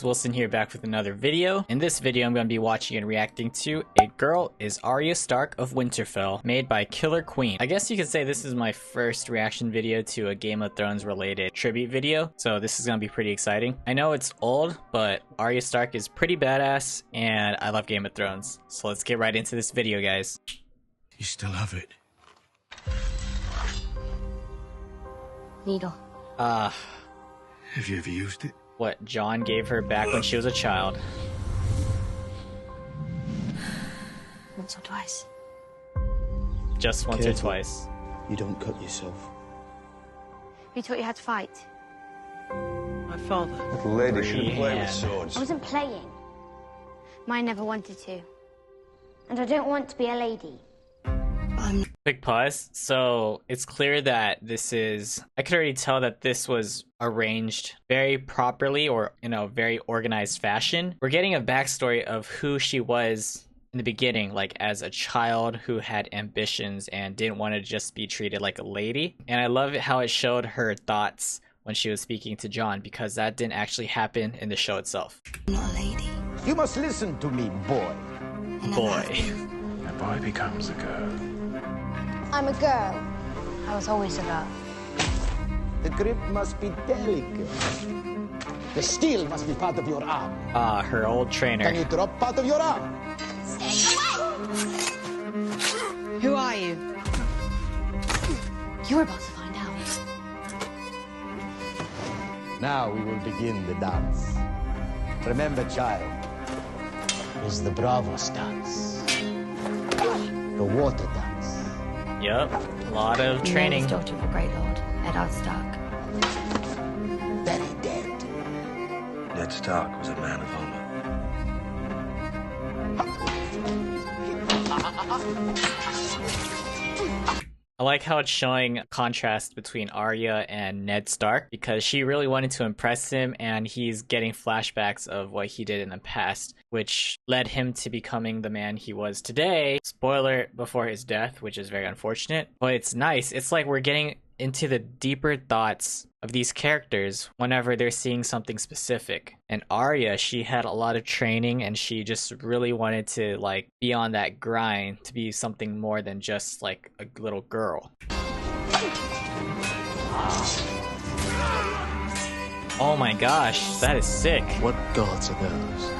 Wilson here, back with another video. In this video, I'm going to be watching and reacting to A Girl is Arya Stark of Winterfell, made by Killer Queen. I guess you could say this is my first reaction video to a Game of Thrones related tribute video, so this is going to be pretty exciting. I know it's old, but Arya Stark is pretty badass, and I love Game of Thrones. So let's get right into this video, guys. You still have it? Needle. Have you ever used it? What Jon gave her back when she was a child. Once or twice. Just once or twice. You don't cut yourself. Who taught you how to fight? My father. Little lady shouldn't play with Yeah. swords. I wasn't playing. Mine never wanted to. And I don't want to be a lady. Quick pause. So it's clear that this is, I could already tell that this was arranged very properly, or in a very organized fashion. We're getting a backstory of who she was in the beginning, like as a child who had ambitions and didn't want to just be treated like a lady. And I love how it showed her thoughts when she was speaking to Jon, because that didn't actually happen in the show itself. I'm not a lady. You must listen to me, boy. Boy. A boy becomes a girl. I'm a girl. I was always a girl. The grip must be delicate. The steel must be part of your arm. Ah, her old trainer. Can you drop part of your arm? Who are you? You're about to find out. Now we will begin the dance. Remember, child, is the Bravos dance. The water dance. Yep, a lot of training. Daughter of a great lord, Eddard Stark. Very dead. Ned Stark was a man of honor. I like how it's showing a contrast between Arya and Ned Stark, because she really wanted to impress him, and he's getting flashbacks of what he did in the past, which led him to becoming the man he was today. Spoiler, before his death, which is very unfortunate. But it's nice. It's like we're getting into the deeper thoughts of these characters whenever they're seeing something specific. And Arya, she had a lot of training, and she just really wanted to like be on that grind to be something more than just like a little girl. Oh my gosh, that is sick. What gods are those?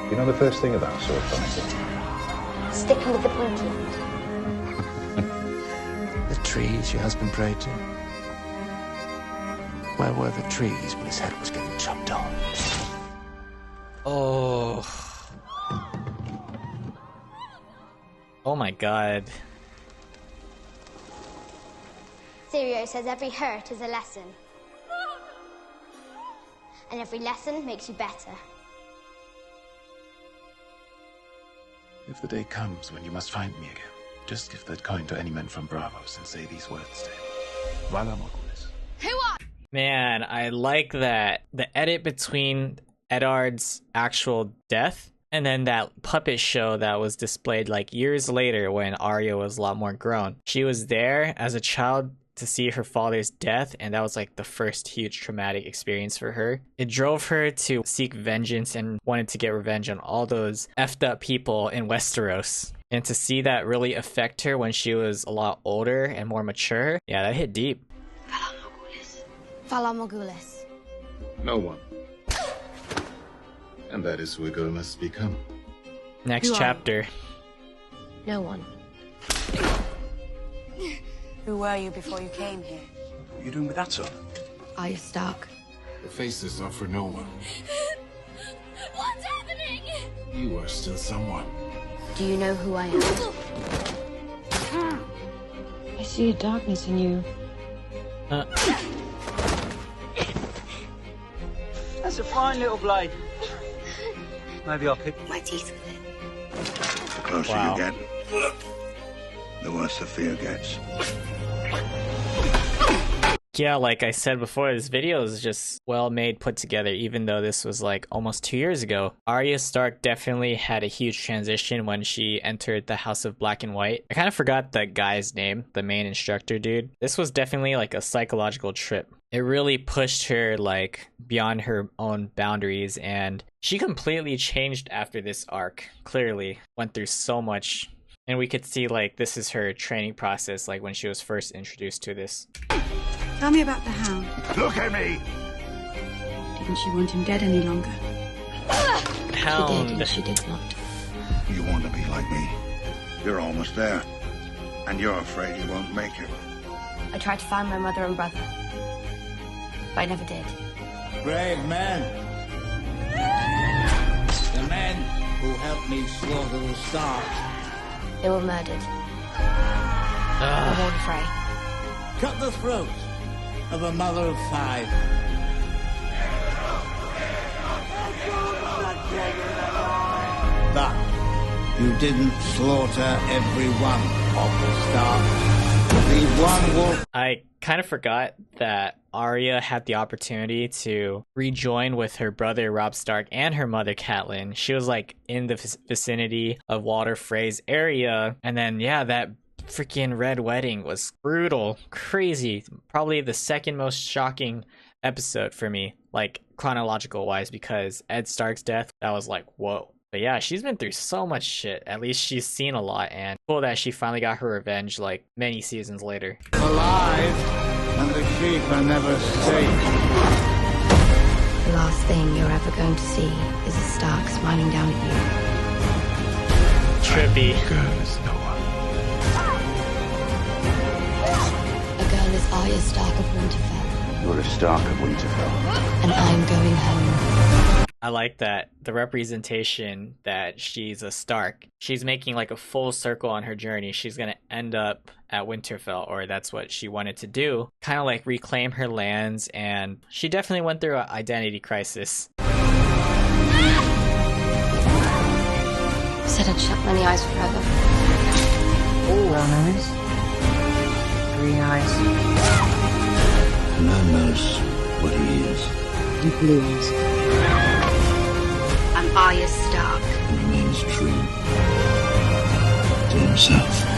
You know the first thing about sword fighting? Sticking with the pointy end. The trees your husband prayed to? Where were the trees when his head was getting chopped off? Oh. Oh my god. Sirio says every hurt is a lesson. And every lesson makes you better. If the day comes when you must find me again, just give that coin to any men from Bravos and say these words to him. Vala Morgulis. Who are Man, I like that. The edit between Eddard's actual death and then that puppet show that was displayed like years later when Arya was a lot more grown. She was there as a child to see her father's death, and that was like the first huge traumatic experience for her. It drove her to seek vengeance and wanted to get revenge on all those effed up people in Westeros. And to see that really affect her when she was a lot older and more mature, yeah, that hit deep. Vala Morgulis. No one. And that is who a girl must become. Next Who are chapter. No one. Who were you before you came here? What are you doing with that son? Arya Stark. The faces are for no one. What's happening? You are still someone. Do you know who I am? I see a darkness in you. That's a fine little blade. Maybe I'll pick My teeth with it. The closer Wow. you get, the worse the fear gets. Yeah, like I said before, this video is just well made, put together, even though this was like almost 2 years ago. Arya Stark definitely had a huge transition when she entered the House of Black and White. I kind of forgot the guy's name, the main instructor dude. This was definitely like a psychological trip. it really pushed her like beyond her own boundaries, and she completely changed after this arc. Clearly went through so much, and we could see like this is her training process, like when she was first introduced to this. Tell me about the Hound. Look at me! Didn't she want him dead any longer? Hound. She did, and she did not. You want to be like me. You're almost there. And you're afraid you won't make it. I tried to find my mother and brother, but I never did. Brave men. The men who helped me slaughter the Stark. They were murdered. Warren Frey. Cut the throat of a mother of 5. But you didn't slaughter every one of the Stark. Leave one wolf. I kind of forgot that Arya had the opportunity to rejoin with her brother Robb Stark and her mother Catelyn. She was like in the vicinity of Walder Frey's area, and then yeah, that freaking Red Wedding was brutal, crazy. Probably the second most shocking episode for me, like chronological wise, because Ed Stark's death, that was like, whoa. But yeah, she's been through so much shit. At least she's seen a lot, and cool that she finally got her revenge like many seasons later. Alive, and the sheep are never safe. The last thing you're ever going to see is a Stark smiling down at Trippy. Girl is no one. you. A girl is Arya Stark of Winterfell, You're a Stark of Winterfell. and I'm going home. I like that, the representation that she's a Stark. She's making like a full circle on her journey. She's gonna end up at Winterfell, or that's what she wanted to do. Kind of like reclaim her lands, and she definitely went through an identity crisis. Said I'd shut many eyes forever. Brown eyes. Green eyes. A man knows what he is And blue eyes. I'm Arya Stark. and remains true to himself.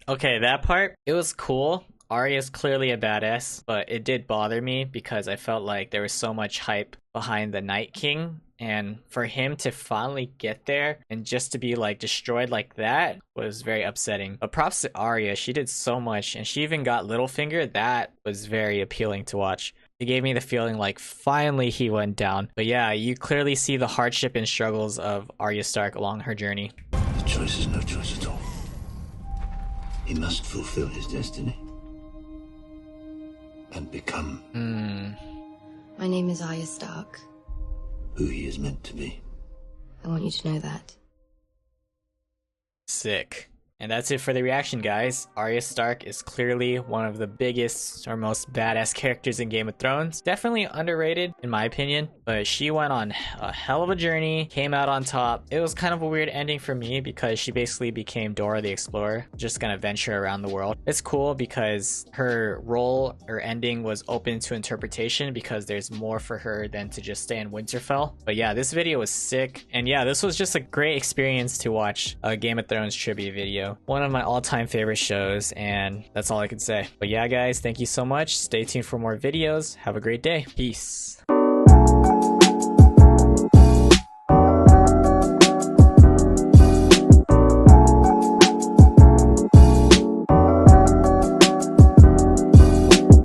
Okay, that part, it was cool. Arya's clearly a badass, but it did bother me because I felt like there was so much hype behind the Night King, and for him to finally get there and just to be like destroyed like that was very upsetting. But props to Arya, she did so much, and she even got Littlefinger. That was very appealing to watch. It gave me the feeling like finally he went down. But yeah, you clearly see the hardship and struggles of Arya Stark along her journey. The choice is no choice at all. He must fulfill his destiny and become My name is Arya Stark. who he is meant to be. I want you to know that. Sick. And that's it for the reaction, guys. Arya Stark is clearly one of the biggest or most badass characters in Game of Thrones. Definitely underrated, in my opinion, but she went on a hell of a journey, came out on top. It was kind of a weird ending for me because she basically became Dora the Explorer, just gonna venture around the world. It's cool because her role or ending was open to interpretation because there's more for her than to just stay in Winterfell. But yeah, this video was sick. And yeah, this was just a great experience to watch a Game of Thrones tribute video. One of my all-time favorite shows, and that's all I can say. But yeah, guys, thank you so much. Stay tuned for more videos. Have a great day. Peace.